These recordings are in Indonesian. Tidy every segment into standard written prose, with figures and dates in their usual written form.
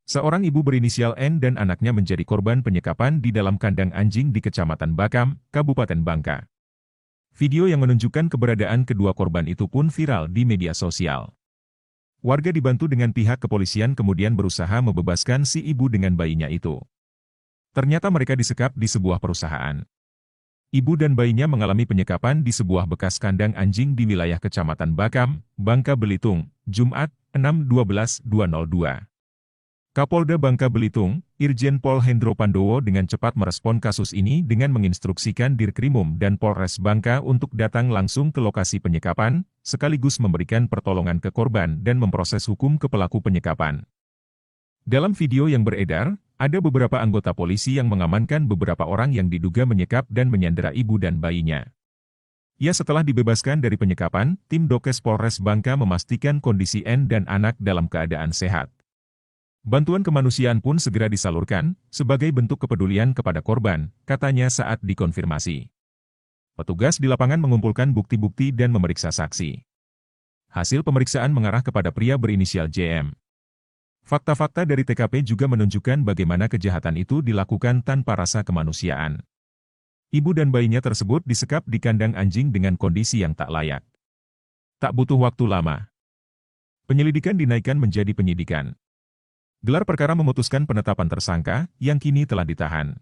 Seorang ibu berinisial N dan anaknya menjadi korban penyekapan di dalam kandang anjing di Kecamatan Bakam, Kabupaten Bangka. Video yang menunjukkan keberadaan kedua korban itu pun viral di media sosial. Warga dibantu dengan pihak kepolisian kemudian berusaha membebaskan si ibu dengan bayinya itu. Ternyata mereka disekap di sebuah perusahaan. Ibu dan bayinya mengalami penyekapan di sebuah bekas kandang anjing di wilayah Kecamatan Bakam, Bangka Belitung, Jumat, 6/12/2002. Kapolda Bangka Belitung, Irjen Pol Hendro Pandowo dengan cepat merespon kasus ini dengan menginstruksikan Dirkrimum dan Polres Bangka untuk datang langsung ke lokasi penyekapan, sekaligus memberikan pertolongan ke korban dan memproses hukum ke pelaku penyekapan. Dalam video yang beredar, ada beberapa anggota polisi yang mengamankan beberapa orang yang diduga menyekap dan menyandera ibu dan bayinya. Ya, setelah dibebaskan dari penyekapan, tim Dokes Polres Bangka memastikan kondisi N dan anak dalam keadaan sehat. Bantuan kemanusiaan pun segera disalurkan, sebagai bentuk kepedulian kepada korban, katanya saat dikonfirmasi. Petugas di lapangan mengumpulkan bukti-bukti dan memeriksa saksi. Hasil pemeriksaan mengarah kepada pria berinisial JM. Fakta-fakta dari TKP juga menunjukkan bagaimana kejahatan itu dilakukan tanpa rasa kemanusiaan. Ibu dan bayinya tersebut disekap di kandang anjing dengan kondisi yang tak layak. Tak butuh waktu lama, penyelidikan dinaikkan menjadi penyidikan. Gelar perkara memutuskan penetapan tersangka, yang kini telah ditahan.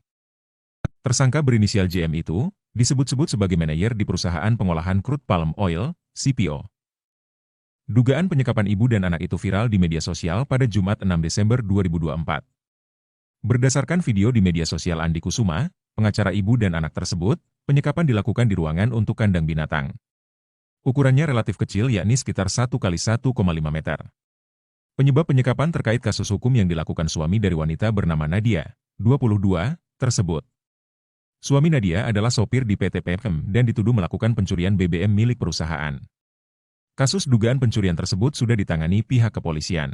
Tersangka berinisial JM itu, disebut-sebut sebagai manajer di perusahaan pengolahan crude palm oil, CPO. Dugaan penyekapan ibu dan anak itu viral di media sosial pada Jumat 6 Desember 2024. Berdasarkan video di media sosial Andi Kusuma, pengacara ibu dan anak tersebut, penyekapan dilakukan di ruangan untuk kandang binatang. Ukurannya relatif kecil yakni sekitar 1x1,5 meter. Penyebab penyekapan terkait kasus hukum yang dilakukan suami dari wanita bernama Nadia, 22, tersebut. Suami Nadia adalah sopir di PT PM dan dituduh melakukan pencurian BBM milik perusahaan. Kasus dugaan pencurian tersebut sudah ditangani pihak kepolisian.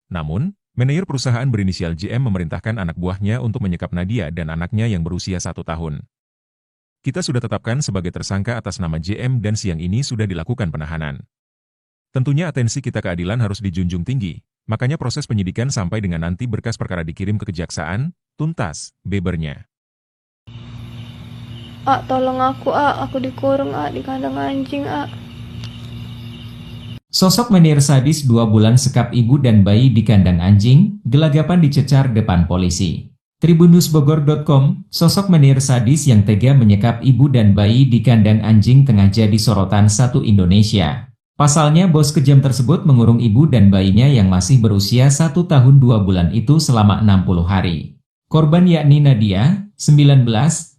Namun, manajer perusahaan berinisial JM memerintahkan anak buahnya untuk menyekap Nadia dan anaknya yang berusia 1 tahun. Kita sudah tetapkan sebagai tersangka atas nama JM dan siang ini sudah dilakukan penahanan. Tentunya atensi kita keadilan harus dijunjung tinggi, makanya proses penyidikan sampai dengan nanti berkas perkara dikirim ke kejaksaan, tuntas, bebernya. Tolong aku dikurung di kandang anjing Sosok menir sadis 2 bulan sekap ibu dan bayi di kandang anjing, gelagapan dicecar depan polisi. Tribunnews.bogor.com, sosok menir sadis yang tega menyekap ibu dan bayi di kandang anjing tengah jadi sorotan satu Indonesia. Pasalnya bos kejam tersebut mengurung ibu dan bayinya yang masih berusia 1 tahun 2 bulan itu selama 60 hari. Korban yakni Nadia, 19,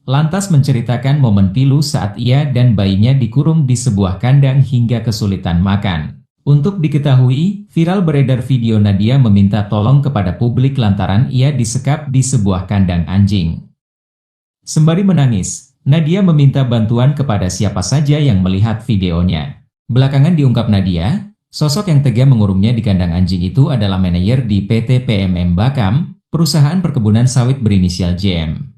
lantas menceritakan momen pilu saat ia dan bayinya dikurung di sebuah kandang hingga kesulitan makan. Untuk diketahui, viral beredar video Nadia meminta tolong kepada publik lantaran ia disekap di sebuah kandang anjing. Sembari menangis, Nadia meminta bantuan kepada siapa saja yang melihat videonya. Belakangan diungkap Nadia, sosok yang tega mengurungnya di kandang anjing itu adalah manajer di PT PMM Bakam, perusahaan perkebunan sawit berinisial JM.